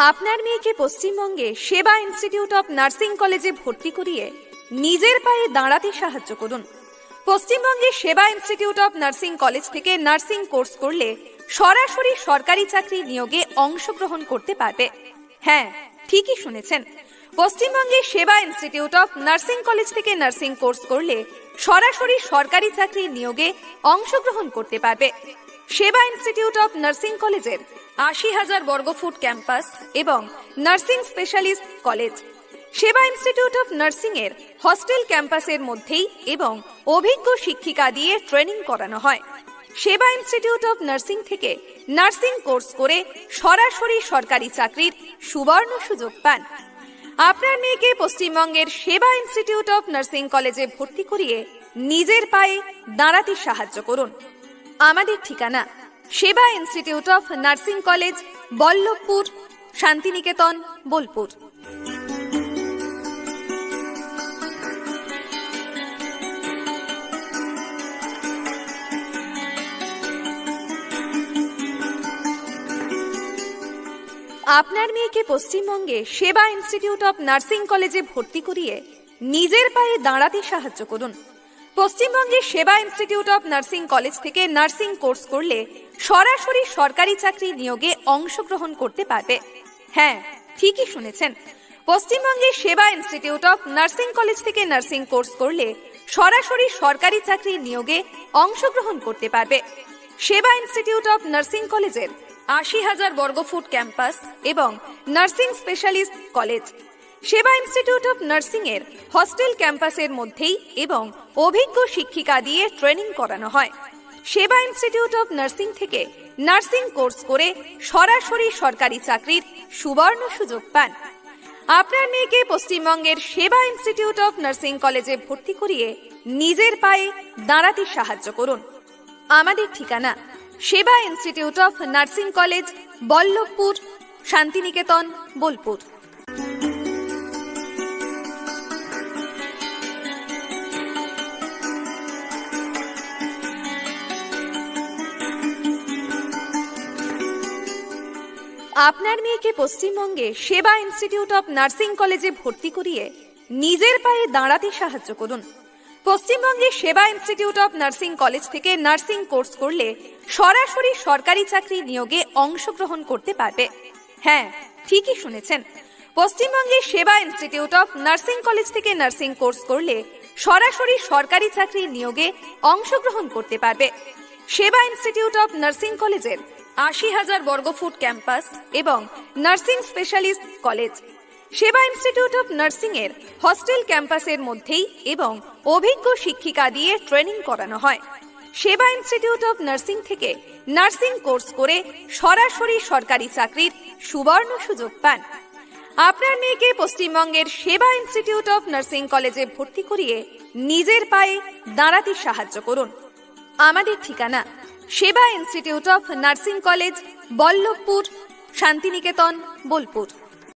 আপনার মেয়েকে পশ্চিমবঙ্গে সেবা ইনস্টিটিউট অফ নার্সিং কলেজে ভর্তি করিয়ে নিজের পায়ে দাঁড়াতে সাহায্য করুন। পশ্চিমবঙ্গে সেবা ইনস্টিটিউট অফ নার্সিং কলেজ থেকে নার্সিং কোর্স করলে সরাসরি সরকারি চাকরি নিয়োগে অংশগ্রহণ করতে পারবে। হ্যাঁ, ঠিকই শুনেছেন। পশ্চিমবঙ্গে সেবা ইনস্টিটিউট অফ নার্সিং কলেজ থেকে নার্সিং কোর্স করলে সরাসরি সরকারি চাকরি নিয়োগে অংশগ্রহণ করতে পারবে। সেবা ইনস্টিটিউট অফ নার্সিং কলেজের ৮০,০০০ বর্গফুট ক্যাম্পাস এবং নার্সিং স্পেশালিস্ট কলেজ। সেবা ইনস্টিটিউট অফ নার্সিং এর হস্টেল ক্যাম্পাসের মধ্যেই এবং অভিজ্ঞ শিক্ষিকা দিয়ে ট্রেনিং করানো হয়। সেবা ইনস্টিটিউট অফ নার্সিং থেকে নার্সিং কোর্স করে সরাসরি সরকারি চাকরির সুবর্ণ সুযোগ পান। আপনার মেয়েকে পশ্চিমবঙ্গের সেবা ইনস্টিটিউট অফ নার্সিং কলেজে ভর্তি করিয়ে নিজের পায়ে দাঁড়াতে সাহায্য করুন। আমাদের ঠিকানা Seva institute of nursing college, Ballabhpur, Santiniketan, Bolpur. আপনার মেয়েকে পশ্চিমবঙ্গে সেবা ইনস্টিটিউট অফ নার্সিং কলেজে ভর্তি করিয়ে নিজের পায়ে দাঁড়াতে সাহায্য করুন। পশ্চিমবঙ্গে সেবা ইনস্টিটিউট অফ নার্সিং কলেজ থেকে নার্সিং কোর্স করলে সরাসরি সরকারি চাকরি নিয়োগে অংশগ্রহণ করতে পারবে। হ্যাঁ, ঠিকই শুনেছেন। পশ্চিমবঙ্গে সেবা ইনস্টিটিউট অফ নার্সিং কলেজ থেকে নার্সিং কোর্স করলে সরাসরি সরকারি চাকরি নিয়োগে অংশগ্রহণ করতে পারবে। সেবা ইনস্টিটিউট অফ নার্সিং কলেজের ৮০,০০০ বর্গফুট ক্যাম্পাস এবং নার্সিং স্পেশালিস্ট কলেজ। সেবা ইনস্টিটিউট অফ নার্সিং এর হস্টেল ক্যাম্পাসের মধ্যেই এবং অভিজ্ঞ শিক্ষিকা দিয়ে ট্রেনিং করানো হয়। সেবা ইনস্টিটিউট অফ নার্সিং থেকে নার্সিং কোর্স করে সরাসরি সরকারি চাকরির সুবর্ণ সুযোগ পান। আপনার মেয়েকে পশ্চিমবঙ্গের সেবা ইনস্টিটিউট অফ নার্সিং কলেজে ভর্তি করিয়ে নিজের পায়ে দাঁড়াতে সাহায্য করুন। আমাদের ঠিকানা Seva institute of nursing college, Ballabhpur, Santiniketan, Bolpur. আপনার মেয়েকে পশ্চিমবঙ্গে সেবা ইনস্টিটিউট অফ নার্সিং কলেজে ভর্তি করিয়ে নিজের পায়ে দাঁড়াতে সাহায্য করুন। পশ্চিমবঙ্গে সেবা ইনস্টিটিউট অফ নার্সিং কলেজ থেকে নার্সিং কোর্স করলে সরাসরি সরকারি চাকরি নিয়োগে অংশগ্রহণ করতে পারবে। হ্যাঁ, ঠিকই শুনেছেন। পশ্চিমবঙ্গে সেবা ইনস্টিটিউট অফ নার্সিং কলেজ থেকে নার্সিং কোর্স করলে সরাসরি সরকারি চাকরি নিয়োগে অংশগ্রহণ করতে পারবে। সেবা ইনস্টিটিউট অফ নার্সিং কলেজের ৮০,০০০ বর্গফুট ক্যাম্পাস এবং নার্সিং স্পেশালিস্ট কলেজ। সেবা ইনস্টিটিউট অফ নার্সিং এর হস্টেল ক্যাম্পাসের মধ্যেই এবং অভিজ্ঞ শিক্ষিকা দিয়ে ট্রেনিং করানো হয়। সেবা ইনস্টিটিউট অফ নার্সিং থেকে নার্সিং কোর্স করে সরাসরি সরকারি চাকরির সুবর্ণ সুযোগ পান। আপনার মেয়েকে পশ্চিমবঙ্গের সেবা ইনস্টিটিউট অফ নার্সিং কলেজে ভর্তি করিয়ে নিজের পায়ে দাঁড়াতে সাহায্য করুন। আমাদের ঠিকানা Seva institute of nursing college, Ballabhpur, Santiniketan, Bolpur.